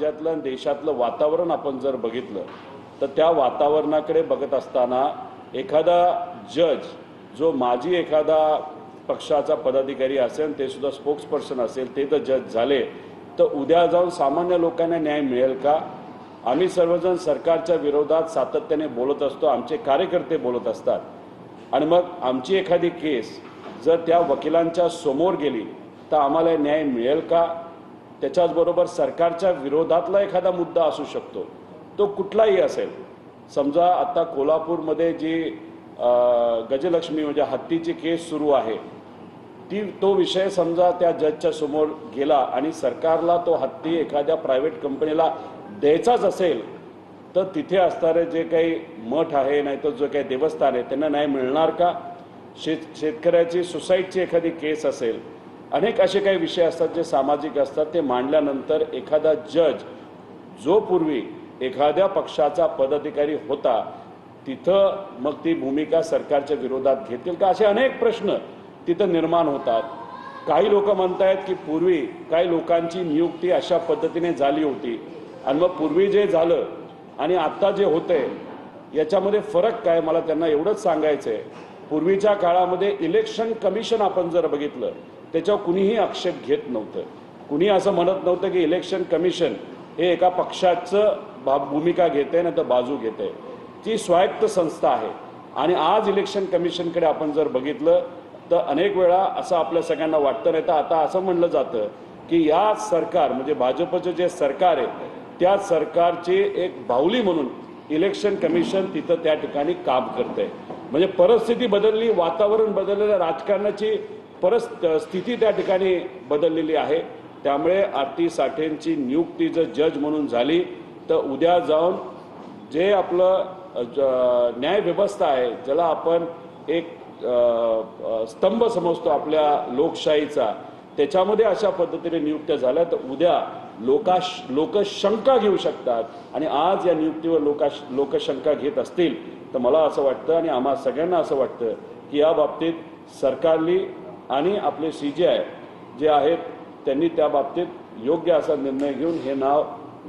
राज्यातलं आणि देशातलं वातावरण आपण जर बघितलं तर त्या वातावरणाकडे बघत असताना एखादा जज जो माजी एखादा पक्षाचा पदाधिकारी असेल, ते सुद्धा स्पोक्सपर्सन असेल, ते तर जज झाले तर उद्या जाऊन सामान्य लोकांना न्याय मिळेल का? आम्ही सर्वजण सरकारच्या विरोधात सातत्याने बोलत असतो, आमचे कार्यकर्ते बोलत असतात, आणि मग आमची एखादी केस जर त्या वकिलांच्या समोर गेली तर आम्हाला न्याय मिळेल का? त्याच्याचबरोबर सरकारच्या विरोधातला एखादा मुद्दा असू शकतो, तो कुठलाही असेल. समजा आता कोल्हापूरमध्ये जी गजलक्ष्मी म्हणजे हत्तीची केस सुरू आहे, तो विषय समजा त्या जजच्या समोर गेला आणि सरकारला तो हत्ती एखाद्या प्रायव्हेट कंपनीला द्यायचाच असेल तर तिथे असणारे जे काही मठ आहे नाही तर जो काही देवस्थान आहे त्यांना न्याय मिळणार का? शेतकऱ्याची सुसाईडची एखादी केस असेल, अनेक असे काही विषय असतात जे सामाजिक असतात, ते मांडल्यानंतर एखादा जज जो पूर्वी एखाद्या पक्षाचा पदाधिकारी होता तिथं मग ती भूमिका सरकारच्या विरोधात घेतील का? असे अनेक प्रश्न तिथं निर्माण होतात. काही लोक म्हणतायत की पूर्वी काही लोकांची नियुक्ती अशा पद्धतीने झाली होती आणि मग पूर्वी जे झालं आणि आत्ता जे होतंय याच्यामध्ये फरक काय? मला त्यांना एवढंच सांगायचं आहे, पूर्वीच्या काळामध्ये इलेक्शन कमिशन आपण जर बघितलं त्याच्यावर कुणीही आक्षेप घेत नव्हतं. कुणी असं म्हणत नव्हतं की इलेक्शन कमिशन हे एका पक्षाचं भूमिका घेते नाही तर बाजू घेते. ती स्वायत्त संस्था आहे आणि आज इलेक्शन कमिशनकडे आपण जर बघितलं तर अनेक वेळा असं आपल्या सगळ्यांना वाटतं, नाही तर आता असं म्हणलं जातं की या सरकार म्हणजे भाजपचं जे सरकार आहे त्या सरकारची एक बाहुली म्हणून इलेक्शन कमिशन तिथं त्या ठिकाणी काम करते. म्हणजे परिस्थिती बदलली, वातावरण बदललेलं, राजकारणाची स्थिती त्या ठिकाणी बदललेली आहे. त्यामुळे आरती साठेंची नियुक्ती जर जज म्हणून झाली तर उद्या जाऊन जे आपलं न्याय व्यवस्था आहे, ज्याला आपण एक स्तंभ समजतो आपल्या लोकशाहीचा, त्याच्यामध्ये अशा पद्धतीने नियुक्त्या झाल्या तर उद्या लोक शंका घेऊ शकतात. आणि आज या नियुक्तीवर लोक शंका घेत असतील तर मला असं वाटतं आणि आम्हा सगळ्यांना असं वाटतं की या बाबतीत सरकारने आणि आपले CJI जे आहेत त्यांनी त्या बाबतीत योग्य असा निर्णय घेऊन हे नाव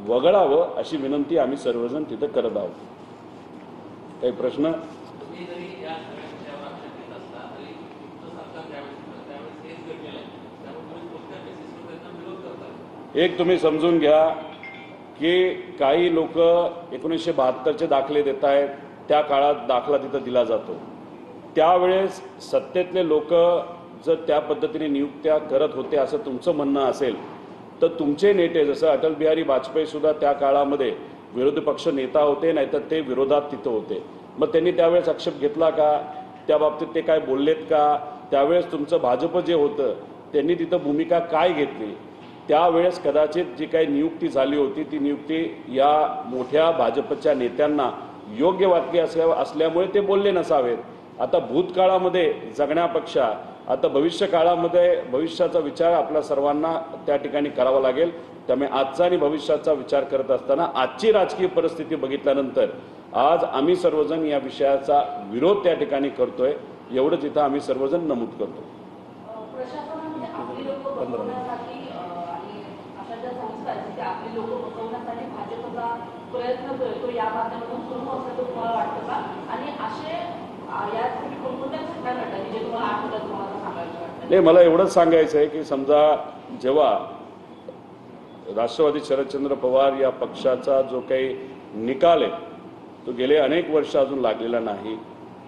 वगळावं अशी विनंती आम्ही सर्वजण तिथं करत आहोत. काही प्रश्न? एक तुम्ही समजून घ्या की काही लोक 1972चे दाखले देत आहेत, त्या काळात दाखला तिथं दिला जातो. त्यावेळेस सत्तेतले लोक जर त्या पद्धतीने नियुक्त्या करत होते असं तुमचं म्हणणं असेल तर तुमचे नेते जसं अटल बिहारी वाजपेयी सुद्धा त्या काळामध्ये विरोधी पक्ष नेता होते, नाहीतर ते विरोधात तिथं होते. मग त्यांनी त्यावेळेस आक्षेप घेतला का? त्या बाबतीत ते काय बोललेत का? त्यावेळेस तुमचं भाजप जे होतं त्यांनी तिथं भूमिका काय घेतली? त्यावेळेस कदाचित जी काही नियुक्ती झाली होती ती नियुक्ती या मोठ्या भाजपच्या नेत्यांना योग्य वाटली असल्यामुळे ते बोलले नसावेत. आता भूतकाळामध्ये जगण्यापेक्षा आता भविष्य काळामध्ये भविष्याचा विचार आपल्या सर्वांना त्या ठिकाणी करावा लागेल. त्यामुळे आजचा आणि भविष्याचा विचार करत असताना आजची राजकीय परिस्थिती बघितल्यानंतर आज आम्ही सर्वजण या विषयाचा विरोध त्या ठिकाणी करतोय, एवढंच इथं आम्ही सर्वजण नमूद करतो. नाही, मला एवढंच सांगायचं आहे की समजा जेव्हा राष्ट्रवादी शरदचंद्र पवार या पक्षाचा जो काही निकाल आहे तो गेले अनेक वर्ष अजून लागलेला नाही.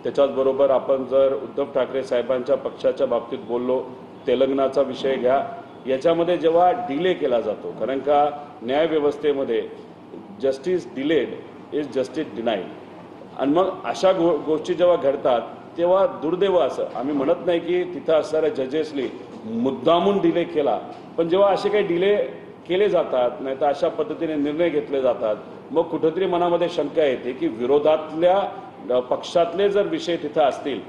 त्याच्याचबरोबर आपण जर उद्धव ठाकरे साहेबांच्या पक्षाच्या बाबतीत बोललो, तेलंगणाचा विषय घ्या, याच्यामध्ये जेव्हा डिले केला जातो, कारण का न्यायव्यवस्थेमध्ये justice delayed is justice denied, आणि मग अशा गोष्टी जेव्हा घडतात तेव्हा दुर्दैव असं आम्ही म्हणत नाही की तिथं असणाऱ्या जजेसनी मुद्दामून डिले केला, पण जेव्हा असे काही डिले केले जातात नाही तर अशा पद्धतीने निर्णय घेतले जातात मग कुठेतरी मनामध्ये शंका येते की विरोधातल्या पक्षातले जर विषय तिथं असतील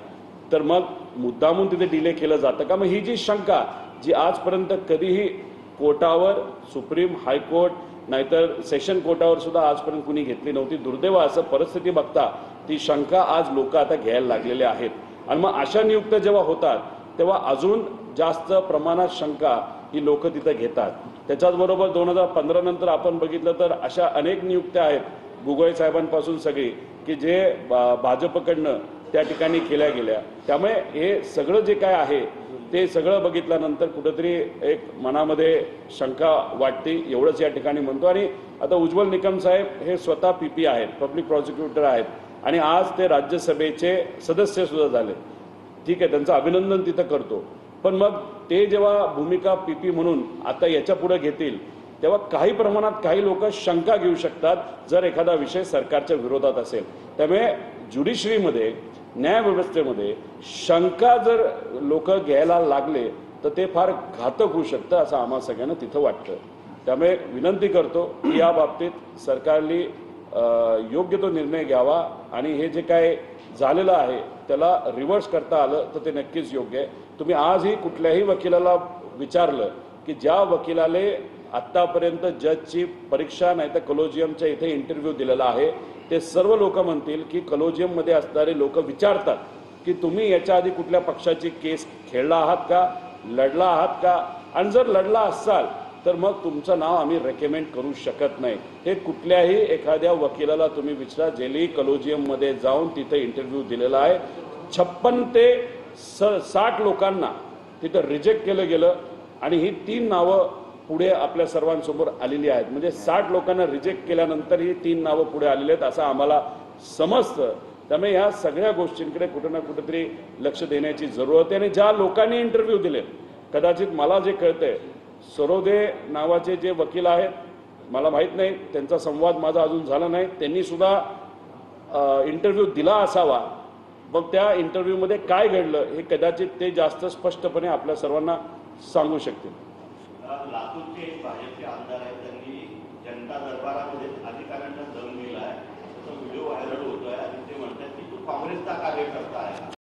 तर मग मुद्दामून तिथे डिले केलं जातं का? मग ही जी शंका जी आजपर्यंत कधीही कोर्टावर, सुप्रीम हायकोर्ट नाहीतर सेशन कोर्टावर सुद्धा आजपर्यंत कुणी घेतली नव्हती. दुर्दैव असं परिस्थिती बघता ती शंका आज लोक आता घ्यायला लागलेले आहेत. आणि मग अशा नियुक्त्या जेव्हा होतात तेव्हा अजून जास्त प्रमाणात शंका ही लोक तिथं घेतात. त्याच्याचबरोबर 2015 नंतर आपण बघितलं तर अशा अनेक नियुक्त्या आहेत गोगोई साहेबांपासून सगळी की जे भाजपकडनं त्या ठिकाणी केल्या गेल्या. त्यामुळे हे सगळं जे काय आहे ते सगळं बघितल्यानंतर कुठंतरी एक मनामध्ये शंका वाटते, एवढंच या ठिकाणी म्हणतो. आणि आता उज्ज्वल निकम साहेब हे स्वतः पीपी आहेत, पब्लिक प्रॉसिक्युटर आहेत आणि आज ते राज्यसभेचे सदस्य सुद्धा झाले. ठीक आहे, त्यांचं अभिनंदन तिथं करतो. पण मग ते जेव्हा भूमिका पीपी म्हणून आता याच्या पुढे घेतील तेव्हा काही प्रमाणात काही लोक शंका घेऊ शकतात जर एखादा विषय सरकारच्या विरोधात असेल. त्यामुळे ज्युडिशरीमध्ये, न्यायव्यवस्थेमध्ये शंका जर लोक घ्यायला लागले तर ते फार घातक होऊ शकतं असं आम्हा सगळ्यांना तिथं वाटतं. त्यामुळे विनंती करतो की या बाबतीत सरकारने योग्य तो निर्णय घ्यावा आणि हे जे काय झालेलं आहे त्याला रिव्हर्स करता आलं तर ते नक्कीच योग्य आहे. तुम्ही आजही कुठल्याही वकिलाला विचारलं की ज्या वकिलाले आत्तापर्यंत जजची परीक्षा नाही तर कॉलेजियमच्या इथे इंटरव्ह्यू दिलेला आहे ते सर्व लोक म्हणतील की कॉलेजियममध्ये असणारे लोक विचारतात की तुम्ही याच्या आधी कुठल्या पक्षाची केस खेळला आहात का, लढला आहात का, आणि जर लढला असाल तर मग तुमचं नाव आम्ही रेकमेंड करू शकत नाही. हे कुठल्याही एखाद्या वकिलाला तुम्ही विचारा जेली कॉलेजियममध्ये जाऊन तिथे इंटरव्ह्यू दिलेला आहे. 56 ते 60 लोकांना तिथं रिजेक्ट केलं गेलं आणि ही 3 नावं पुढे आपल्या सर्वांसमोर आलेली आहेत. म्हणजे 60 लोकांना रिजेक्ट केल्यानंतर ही 3 नावं पुढे आलेली आहेत असं आम्हाला समजतं. त्यामुळे ह्या सगळ्या गोष्टींकडे कुठं ना कुठेतरी लक्ष देण्याची जरूरत आहे. आणि ज्या लोकांनी इंटरव्ह्यू दिले, कदाचित मला जे कळतंय सरोदे नावाचे जे वकील आहेत, मला माहीत नाही त्यांचा संवाद माझा अजून झाला नाही, त्यांनी सुद्धा इंटरव्ह्यू दिला असावा. मग त्या इंटरव्ह्यूमध्ये काय घडलं हे कदाचित ते जास्त स्पष्टपणे आपल्या सर्वांना सांगू शकतील. लातूरचे भाजपचे आमदार आहेत